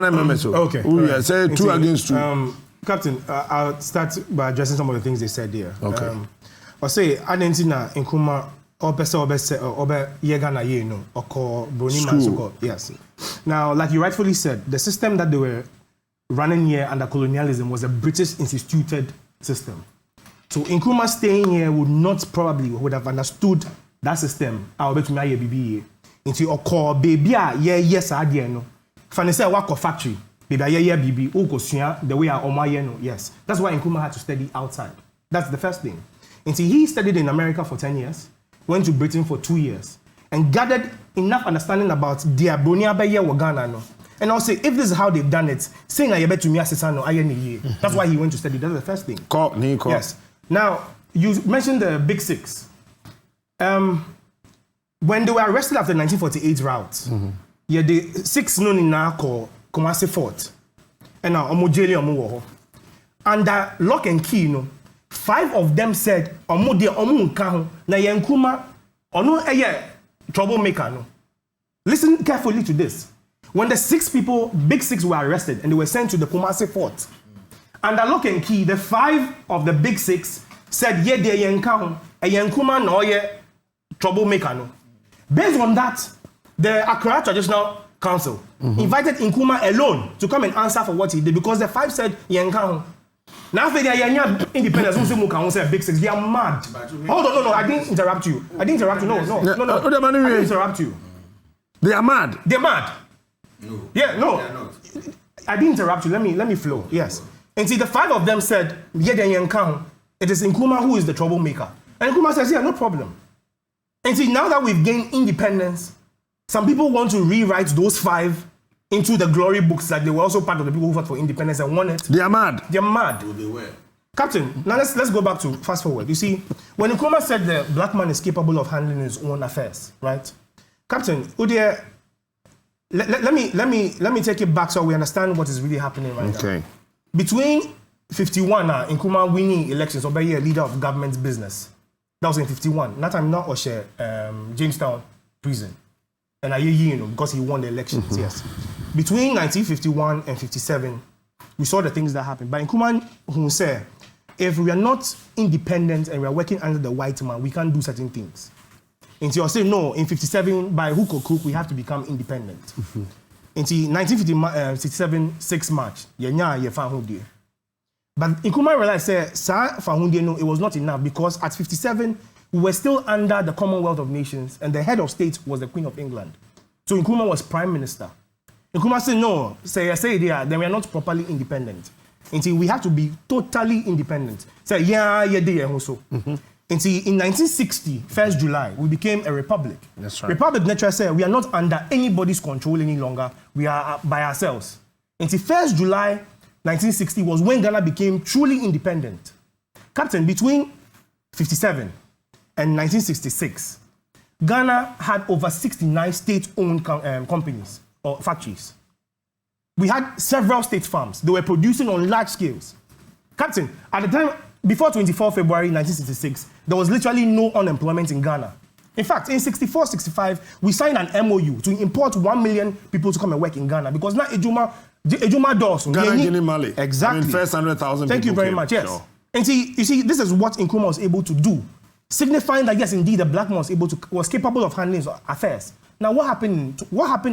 Okay. Yeah, say 2 against 2. Captain, I'll start by addressing some of the things they said there. Okay. I'll say, Adentina, Nkrumah, yes. Now, like you rightfully said, the system that they were running here under colonialism was a British instituted system. So Nkrumah staying here would have understood that system. I'll bet me BBA. Into your core baby, yes, I no. Fanny say work factory, baby, BB, the way I yes. That's why Nkrumah had to study outside. That's the first thing. Until he studied in America for 10 years, went to Britain for 2 years, and gathered enough understanding about their Bronia Baye Wagana. No. And also, if this is how they've done it, saying I bet to me asesano, that's why he went to study. That's the first thing. Yes. Now, you mentioned the Big Six. When they were arrested after the 1948 rout, the 6 known now called Kumasi Fort, and now Omojeli Omuwo. Under lock and key, 5 of them said, Omo de Omu Nkaho, na Nkrumah, Ono troublemaker. No. Listen carefully to this. When the 6 people, Big Six, were arrested and they were sent to the Kumasi Fort, under lock and key, the 5 of the Big Six said, yeah, they Nkaho, Nkrumah no troublemaker. No. Based on that, the Accra Traditional Council invited Nkrumah alone to come and answer for what he did because the 5 said Nkaho. Now, if they are independence, Big Six, they are mad. Hold on, no, I didn't interrupt you. No. I didn't interrupt you. They are mad. They're mad. No. Yeah, no. They are not. I didn't interrupt you. Let me flow. Yes. And see, the 5 of them said, yeah, they are it is Nkrumah who is the troublemaker. And Nkrumah says, yeah, no problem. And see, now that we've gained independence, some people want to rewrite those 5 into the glory books that they were also part of the people who fought for independence and won it. They are mad. They're mad. Oh, they were. Captain, now let's go back to fast forward. You see, when Nkrumah said the black man is capable of handling his own affairs, right? Captain, Udia, let me take it back so we understand what is really happening right now. Okay. Between 51 Nkrumah winning elections, or by a leader of government's business. That was in 51. That time not Oshe, Jamestown prison. And because he won the elections, yes. Between 1951 and 57, we saw the things that happened. But Nkrumah who said, if we are not independent and we are working under the white man, we can't do certain things. And so I say, no, in 57, by hook or crook, we have to become independent. Until 1957, 6 March, but Nkrumah realized that it was not enough because at 57, we were still under the Commonwealth of Nations and the head of state was the Queen of England. So Nkrumah was prime minister. Nkrumah said, no, then we are not properly independent. Until we have to be totally independent. Say, also. Until in 1960, 1st July, we became a republic. That's right. Republic naturally said, we are not under anybody's control any longer. We are by ourselves. Until 1st July, 1960 was when Ghana became truly independent. Captain, between 57 and 1966, Ghana had over 69 state-owned companies or factories. We had several state farms. They were producing on large scales. Captain, at the time, before 24 February 1966, there was literally no unemployment in Ghana. In fact, in 64, 65, we signed an MOU to import 1 million people to come and work in Ghana because now Ejuma doors. Ghana, Guinea, Mali. Exactly. I mean, first 100,000 Thank you very much, yes. Sure. And you see, this is what Nkrumah was able to do, signifying that, yes, indeed, the black man was capable of handling his affairs. Now, what happened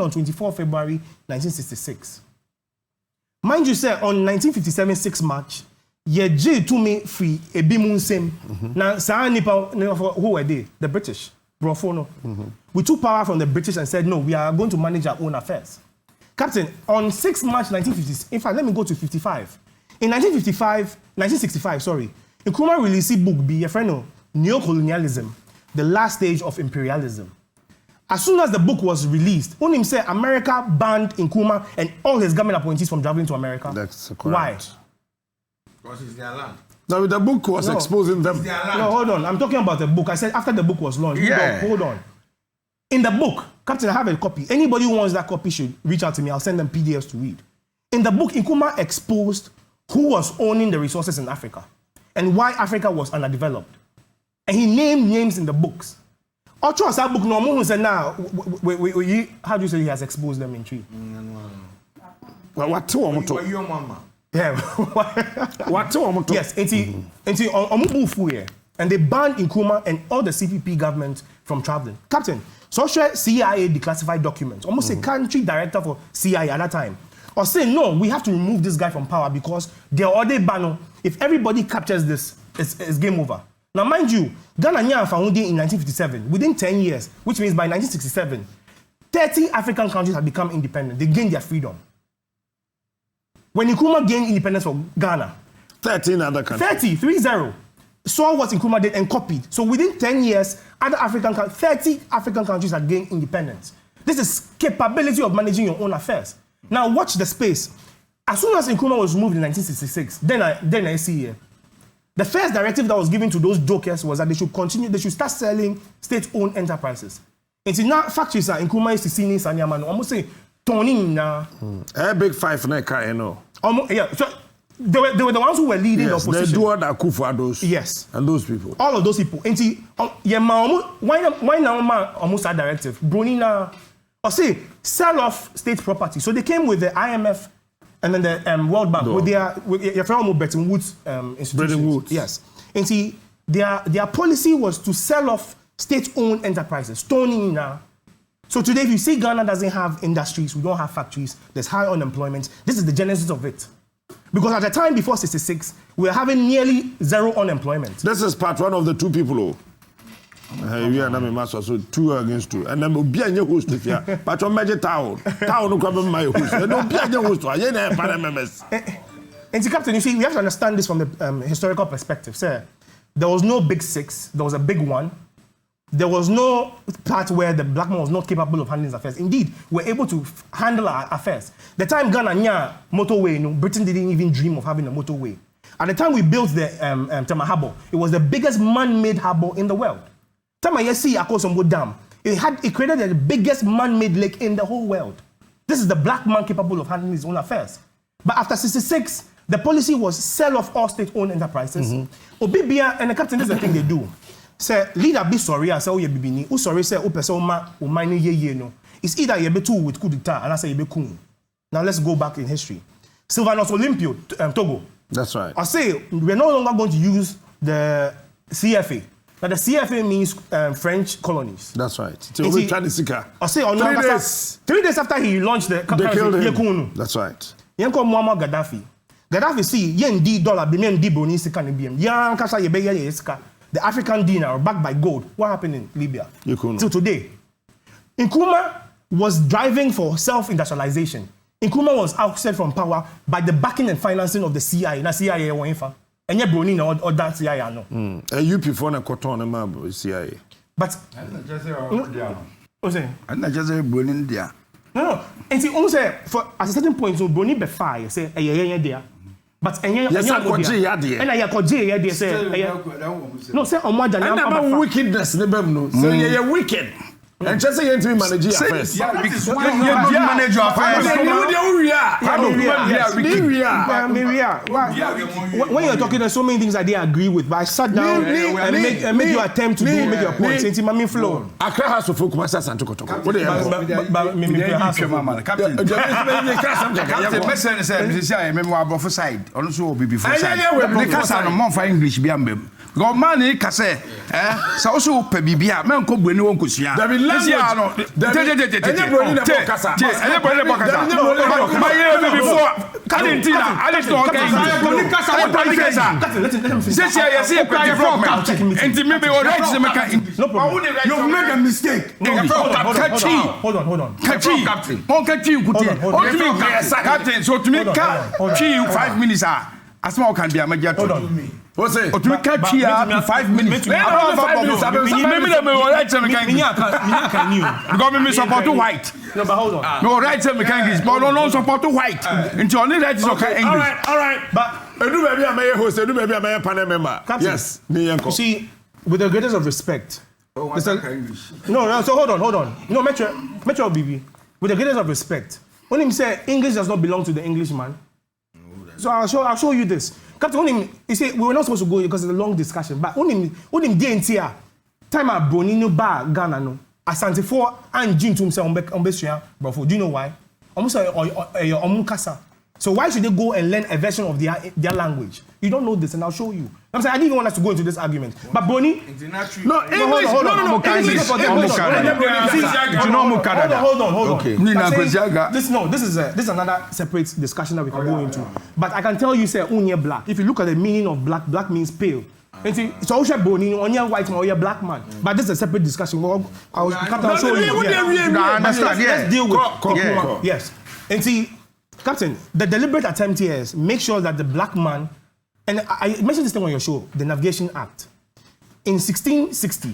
on 24 February 1966? Mind you, sir, on 1957, 6 March, J to me free a bimun Now, who were they? The British. We took power from the British and said, no, we are going to manage our own affairs. Captain, on 6 March 1950, in fact, let me go to 55. In 1965, Nkrumah released a book, Neocolonialism, the last stage of imperialism. As soon as the book was released, Unim said America banned Nkrumah and all his government appointees from traveling to America. That's correct. Why? Because it's their land. No, the book was exposing them. No, hold on. I'm talking about the book. I said after the book was launched. Yeah. Hold on. In the book, Captain, I have a copy. Anybody who wants that copy should reach out to me. I'll send them PDFs to read. In the book, Nkrumah exposed who was owning the resources in Africa and why Africa was underdeveloped. And he named names in the books. Ocho that book, no one said, now, how do you say he has exposed them in tree? What two or Are you a mama? Yeah. What two or Yes, and they banned Nkrumah and all the CPP government from traveling. Captain, social CIA declassified documents, almost a country director for CIA at that time, or saying, no, we have to remove this guy from power because they're already banned. If everybody captures this, it's game over. Now, mind you, Ghana and founded in 1957, within 10 years, which means by 1967, 30 African countries had become independent. They gained their freedom. When Nkrumah gained independence from Ghana, 13 other countries. 30 saw what Nkrumah did and copied. So within 10 years, 30 African countries had gained independence. This is capability of managing your own affairs. Now watch the space. As soon as Nkrumah was removed in 1966, then I see here. The first directive that was given to those jokers was that they should start selling state-owned enterprises. It's in that factories that Nkrumah used to see in Sanyamano. Almost say, Tony now. A big five, you know. Yeah, so they were the ones who were leading the opposition. They do what Akufa those. Yes. And those people. All of those people. And see, why now almost a directive? Brunina, or say, sell off state property. So they came with the IMF and then the World Bank with their friend Bretton Woods institutions. Bretton Woods. Yes. And see, their policy was to sell off state-owned enterprises. Stony now. So today, if you see Ghana doesn't have industries, we don't have factories, there's high unemployment, this is the genesis of it. Because at the time before 66, we were having nearly zero unemployment. This is part one of the two people. We are not so 2 against 2. And then we'll be a new host if you are. But on Major Town, no come my host. And don't be a new host. I ain't members. And see, Captain, you see, we have to understand this from the historical perspective. Sir, there was no big six, there was a big one. There was no part where the black man was not capable of handling his affairs. Indeed, we're able to handle our affairs. The time Ghana had motorway, Britain didn't even dream of having a motorway. At the time we built the Tema Harbour, it was the biggest man-made harbour in the world. Tema Yesi Akosombo Dam, it created the biggest man-made lake in the whole world. This is the black man capable of handling his own affairs. But after 66, the policy was sell off all state-owned enterprises. Obibia and the Captain, this is the thing they do. Say leader be sorry and say oh you bibini. Who sorry say oh person o mine ye no. It's either you be too with coup d'etat and I say you be cool. Now let's go back in history. Sylvanus Olympio, Togo. That's right. I say we're no longer going to use the CFA. Now the CFA means French colonies. That's right. I say on 3 days after he launched the they killed him. That's right. Yanko Muammar Gaddafi. Gaddafi see yen $D be men D boni sika ne biem. Yan kasa ye be ye sika. The African dinar backed by gold. What happened in Libya? Till today. Nkrumah was driving for self-industrialization. Nkrumah was ousted from power by the backing and financing of the CIA. Now CIA won infa. And yet Bruni or that CIA no. You before na cotton na CIA. But I'm not just a Bruni there. No. And see, almost say for at a certain point, so Bruni be fire say there. But and I no say on more than I'm wickedness no so you're wicked and just say you to manage your affairs you manage your affairs when you're talking there's so many things I didn't agree with but I sat down and make you attempt to make your point saying Mami flow Accra has to focus on Santo what do you Captain say me wa for side also will be before side because I no for English bi ambem go man ka say so also pe bibia me nko buani won kosua this year no anybody the kasa my before Cadentina I don't talk this year you see a development and maybe all right to make you make a mistake hold on captain captain so to make 5 minutes as small can be a major to me. What's it? To make 5 minutes. Maybe me support to white. No, but hold on. No right to make English, but no support to white. Until only that is okay English. All right. But do maybe I may host, do maybe I may panel member. Yes, you see, with the greatest of respect. No, so hold on. No, Metro BB. With the greatest of respect. When him say English does not belong to the Englishman. So I'll show you this. Captain, when him, you see, we were not supposed to go because it's a long discussion. But when him DNT, time at Bonino Bar, Ghana, no. Asante for and June to himself on Bessia, but do you know why? Almost a Omukasa. So why should they go and learn a version of their language? You don't know this, and I'll show you. I'm saying I didn't even want us to go into this argument. But Boni, no, English, hold on. Hold on. Okay. This is another separate discussion that we can go into. But I can tell you, say, unye black. If you look at the meaning of black means pale. And see, so also Boni, onye white man, or black man. But this is a separate discussion. I'll show you. Let's deal with. Yes. And see, Captain, the deliberate attempt here is make sure that the black man, and I mentioned this thing on your show, the Navigation Act. In 1660,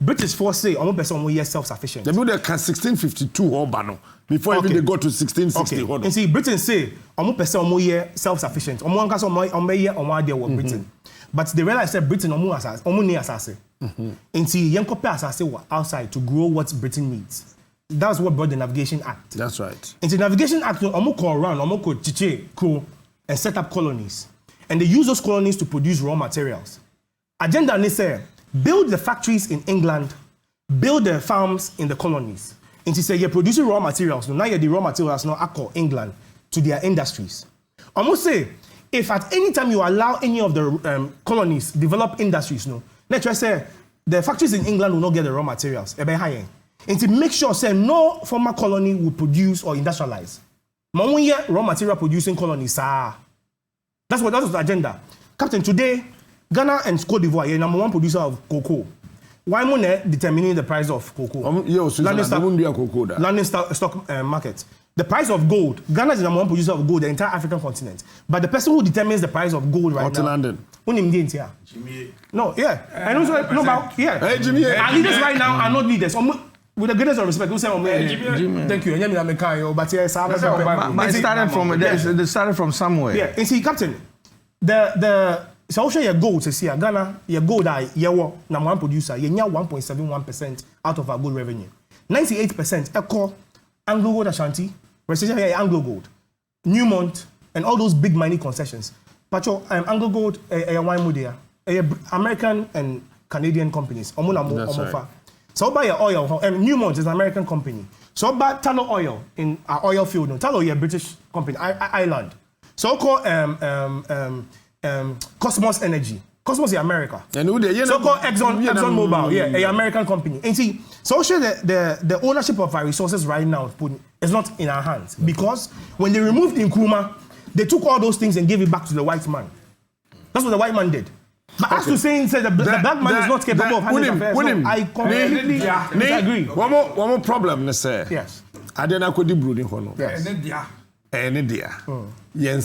British force say almost person we self-sufficient. They built 1652 Obano before even they got to 1660. Okay. And see, Britain say almost person we self-sufficient. Britain. But they realize that Britain almost near assassin. And see, young couple assassin outside to grow what Britain needs. That's what brought the Navigation Act. That's right. And the Navigation Act, almost go around, almost go chiche, crow, and set up colonies. And they use those colonies to produce raw materials. Agenda they say, build the factories in England, build the farms in the colonies. And she said, you're producing raw materials. Now you're the raw materials now across England to their industries. Almost say, if at any time you allow any of the colonies develop industries, let's just say the factories in England will not get the raw materials. And to make sure say no former colony will produce or industrialize. Raw material producing colonies. That was the agenda. Captain, today, Ghana and Cote d'Ivoire are number one producer of cocoa. Why am I determining the price of cocoa? London stock market. The price of gold. Ghana is the number one producer of gold, the entire African continent. But the person who determines the price of gold right now. London. Jimmy. No, yeah. And also, no, but yeah. Hey, Jimmy. And leaders right now are not leaders. With the greatest of respect, who say, thank you. But yes, they started from somewhere. Yeah, and see, Captain, the social your gold to see Ghana, your gold number one producer, you 1.71% out of our gold revenue. 98% Echo, Anglo Gold Ashanti, Precision Anglo Gold, Newmont, and all those big mining concessions. Pacho, Anglo Gold, American and Canadian companies. So buy your oil, Newmont is an American company. So buy Tullow Oil in our oil field. Tullow is a British company, Ireland. So called Cosmos Energy. Cosmos is America. So called Exxon Mobil, an American company. And see, so the ownership of our resources right now is not in our hands. Because when they removed Nkrumah, they took all those things and gave it back to the white man. That's what the white man did. But as to saying the black man is not capable of handling affairs, I completely disagree. One more problem, sir. Yes. I didn't know brooding for no. Yes. Any dear.